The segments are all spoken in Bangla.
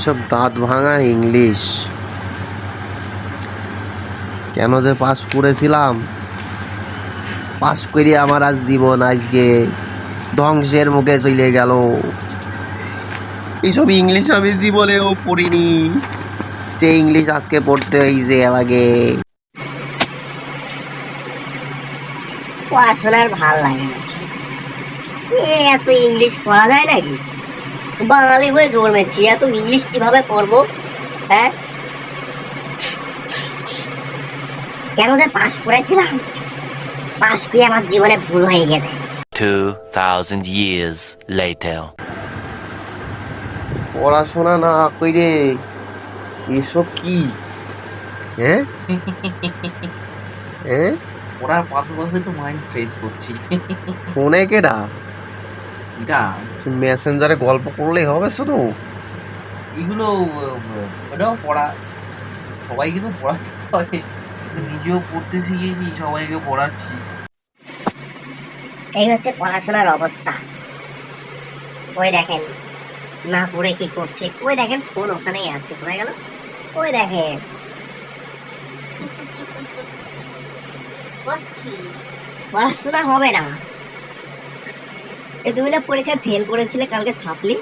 সব দাঁত ভাঙা ইংলিশ। কেন যে পাস করেছিলাম, পাস করে আমার আজ জীবন আজকে ধ্বংসের মুখে চলে গেল। এইসব ইংলিশ আমি জীবনেও পড়িনি, যে ইংলিশ আজকে পড়তে হয়েছে আমাকে। পড়াশোনার ভাল লাগে না, এত ইংলিশ পড়া যায় নাকি? বাঙালি হয়ে জন্মেছি, এত ইংলিশ কিভাবে পড়বো? হ্যাঁ, কেন যে পাস করেছিলাম, পাস করে আমার জীবনে ভুল হয়ে গেছে। 2000 years later. পড়াশোনা না কইরে এসব কি? হ্যাঁ হ্যাঁ, পড়ার পাশাপাশি একটু মাইন্ড ফ্রেশ করছি। ফোনে কেডা? এটা মেসেঞ্জারে গল্প করলেই হবে শুধু? এগুলো এটাও পড়া, সবাইকে তো পড়াতে হয়, নিজেও পড়তে শিখেছি, সবাইকে পড়াচ্ছি। এই হচ্ছে পড়াশোনার অবস্থা। ওই দেখেন না পড়ে কি করছে, ওই দেখেন ফোন ওখানেই আছে, পড়ে গেল। ওই দেখেন পড়াশোনা হবে না। তুমি না পরীক্ষায় ফেল করেছিলে কালকে সাপ্লি?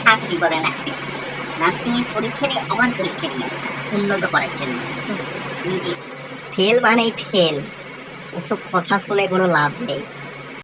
সাপ্লি বলে না, নার্সিং এর পরীক্ষা দিয়ে আবার পরীক্ষা দিয়ে উন্নত করার জন্য নিজে। ফেল মানেই ফেল, ওসব কথা শুনে কোনো লাভ নেই।